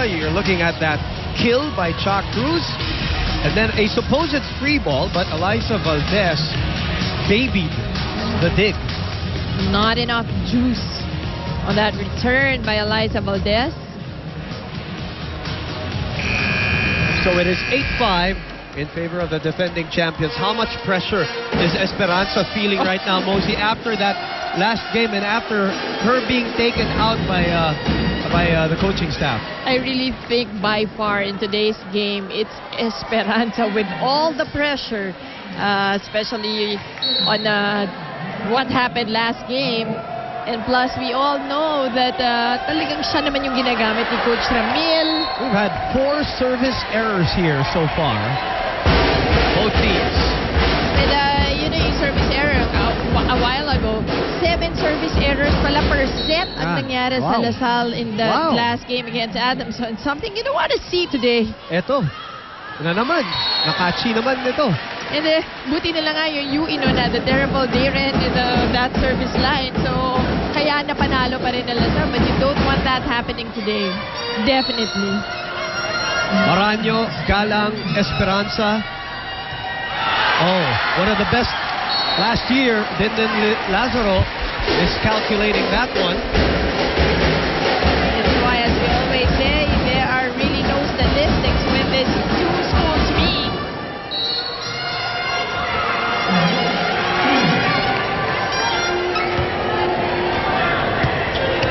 Esperanza. You're looking at that kill by Cha Cruz. And then a supposed free ball, but Eliza Valdez babied the dig. Not enough juice on that return by Eliza Valdez. So it is 8-5 in favor of the defending champions. How much pressure is Esperanza feeling right now, Mosey, after that last game and after her being taken out by the coaching staff? I really think by far in today's game, it's Esperanza with all the pressure, especially on what happened last game. And plus, we all know that talagang siya naman yung ginagamit ni Coach Ramil. We've had 4 service errors here so far. Both teams. And yun na yung service error a while ago. 7 service errors pala per set ang nangyari sa Lasal in the last game against Adamson. Something you don't want to see today. Eto. Na naman. Nakachi naman ito. And buti nila nga yung UE na the terrible day ran in that service line. So, kaya napanalo pa rin nila sa. But you don't want that happening today. Definitely. Maranyo, Galang, Esperanza. Oh, one of the best last year. Dindin Lazaro is calculating that one. That's why, as we always say, there are really no statistics when these two schools meet.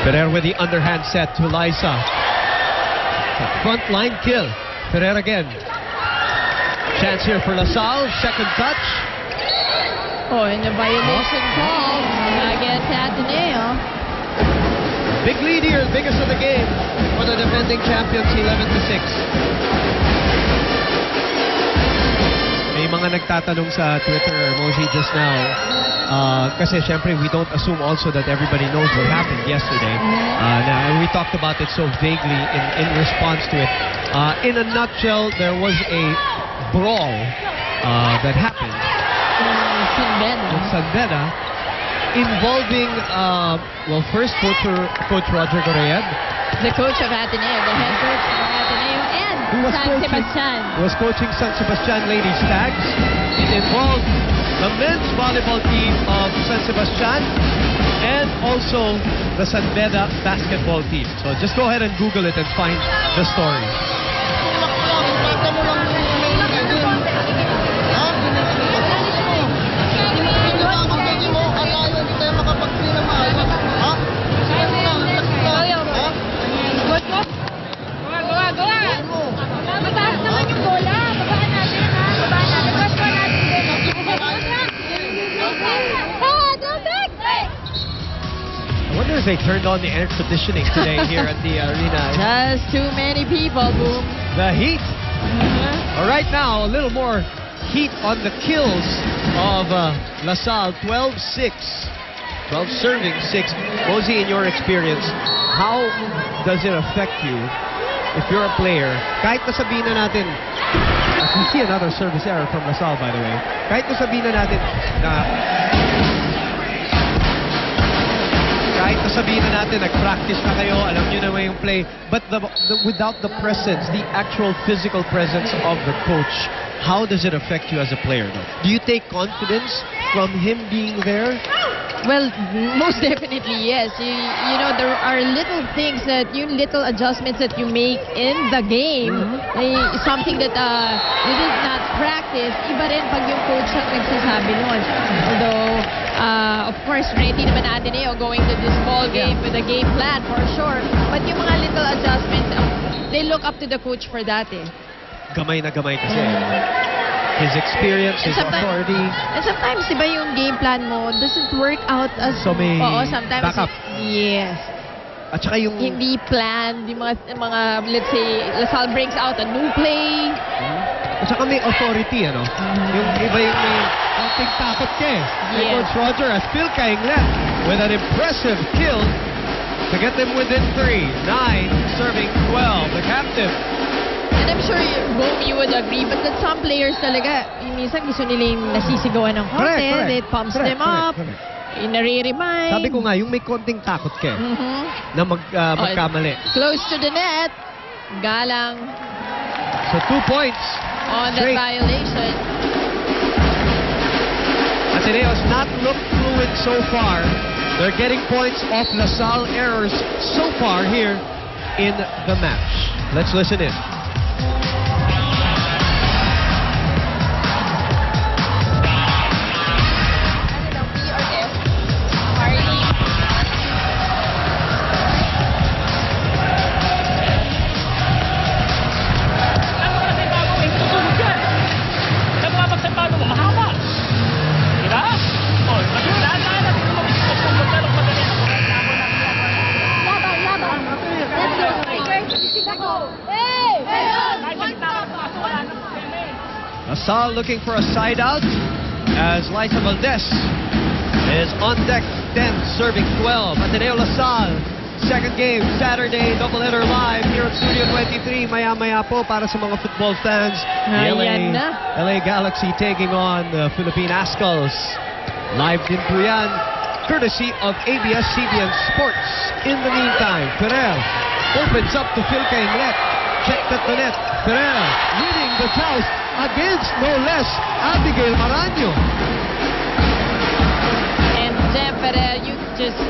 Ferrer with the underhand set to Liza. Front line kill. Ferrer again. Chance here for Lasal. Second touch. Oh, and the violation call against Ateneo. Big lead here, biggest of the game for the defending champions, 11-6. May mga nagtatanong sa Twitter, Moji, just now. Kasi syempre, we don't assume also that everybody knows what happened yesterday. Now, we talked about it so vaguely in response to it. In a nutshell, there was a brawl that happened in San Beda involving, well, first Coach Roger Gorread. The coach of Ateneo, the head coach of Ateneo, and San Sebastian. Was coaching San Sebastian Lady Stags. It involved the men's volleyball team of San Sebastian and also the San Beda basketball team. So just go ahead and Google it and find the story. If they turned on the air conditioning today here at the arena. Just too many people, Boom. The heat. All right, now a little more heat on the kills of LaSalle. 12-6. 12 serving 6. Mosey, in your experience, how does it affect you if you're a player? Kahit nasabihin na natin, we see another service error from LaSalle, by the way. Kahit nasabihin na natin na nag-practice na kayo, alam nyo naman yung play, but without the presence, the actual physical presence of the coach, how does it affect you as a player? Do you take confidence from him being there? Well, most definitely, yes. You know, there are little things little adjustments that you make in the game. Something that you did not practice. Iba rin pag yung coach ang nagsasabi nun. Although, of course, ready naman Ateneo going to this ball game with a game plan for sure. But yung mga little adjustments, they look up to the coach for that eh. Gamay na gamay kasi. His experience, his authority. And sometimes, diba yung game plan mo doesn't work out as... So may sometimes backup. Yes. At saka yung... Hindi planned, yung mga, let's say, LaSalle brings out a new play. At saka may authority, ano? Yung iba yung may konting takot ka eh. Yes. Coach Roger has still kayang left with an impressive kill to get them within 3. 9 serving 12. The captain. And I'm sure, Boom, you would agree, but that some players talaga, yung minsan gusto nila yung nasisigawan ng konti, it pumps them up, nare-remind. Sabi ko nga, yung may konting takot ka na magkamali. Close to the net. Galang So 2 points. on that Straight. violation. Ateneo's not looked fluid so far. They're getting points off LaSalle errors so far here in the match. Let's listen in. LaSalle looking for a side out as Liza Valdez is on deck 10, serving 12. Ateneo LaSalle, second game, Saturday, doubleheader live here at Studio 23. Maya-maya po para sa mga football fans. The Ayan na. LA Galaxy taking on the Philippine Ascals. Live din po yan, courtesy of ABS-CBN Sports. In the meantime, Ferrer opens up to Phil Cainglet. Checked at the net. Ferrer winning the toss against no less Abigail Maraño. And Jem Ferrer, you just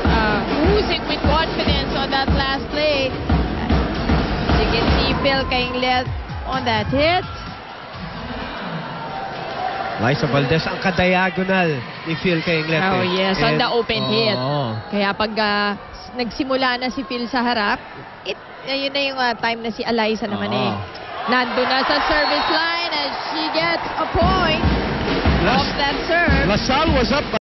oozing with confidence on that last play. You can see Phil Cainglet on that hit. Liza Valdez ang kadiagonal ni Phil Cainglet. Oh yes, on the open hit. Oo. Kaya pag nagsimula na si Phil sa harap, yun na yung time na si Eliza naman eh. Nandun na sa service line and she gets a point off that serve. LaSalle was up by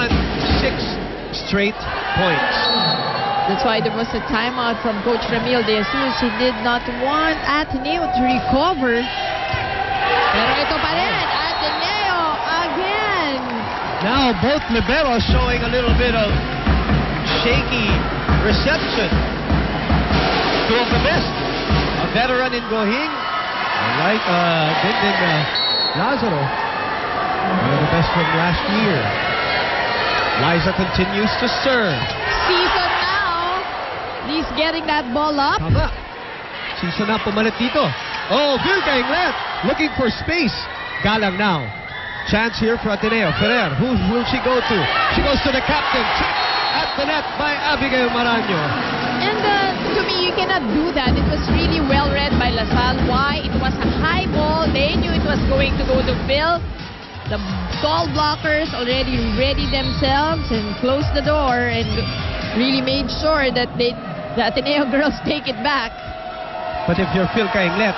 6 straight points. That's why there was a timeout from Coach Ramil De Jesus. She did not want Ateneo to recover. Pero ito pa rin, Ateneo again. Now both liberos showing a little bit of shaky reception. Two of the best. A veteran in Gohing. Like Dindin Lazaro. One of the best from last year. Liza continues to serve. Season now. He's getting that ball up. Tama. Season na pumalit dito. Oh, Phil Cainglet looking for space. Galang now. Chance here for Ateneo. Ferrer, who will she go to? She goes to the captain. Check at the net by Abigail Maraño. And to me, you cannot do that. It was really well read by LaSalle. Why? It was a high ball. They knew it was going to go to Phil. The tall blockers already ready themselves and closed the door and really made sure that the Ateneo girls take it back. But if you're Phil Cainglet,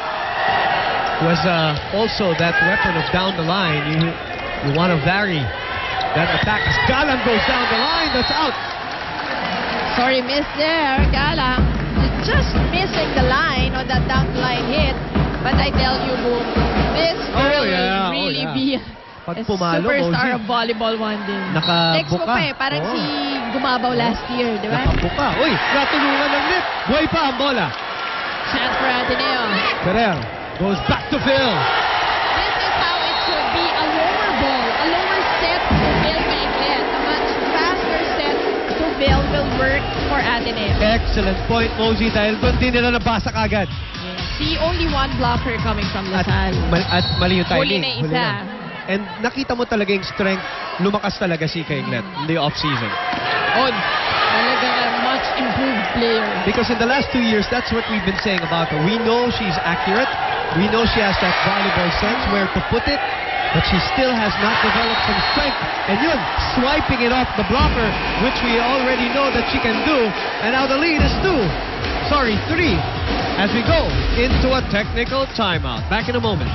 was also that weapon of down the line, you want to vary that attack. As Galang goes down the line, that's out. Sorry, miss there, Galang. Just missing the line on that down the line hit. But I tell you, Boom, this girl will really be Pag a pumalo, superstar of volleyball one day. Next mo pa eh, parang si Gumabaw last year, di ba? Nakabuka. Uy, natulungan ng net. Buhay pa ang bola. Chance for Ateneo. Ferrer goes back to Phil. This is how it should be. A lower ball, a lower set to Phil Cainglet. A much faster set to Phil will work for Ateneo. Excellent point, Mosey, dahil doon din nila nabasa kagad. See, only one blocker coming from LaSalle. At mali yung timing. Huli na isa. And nakita mo talaga yung strength. Lumakas talaga si Cainglet in the off-season. Talagang a much improved player. Because in the last 2 years, that's what we've been saying about her. We know she's accurate. We know she has that volleyball sense, where to put it. But she still has not developed some strength. And yun, swiping it off the blocker, which we already know that she can do. And now the lead is 3. As we go into a technical timeout. Back in a moment.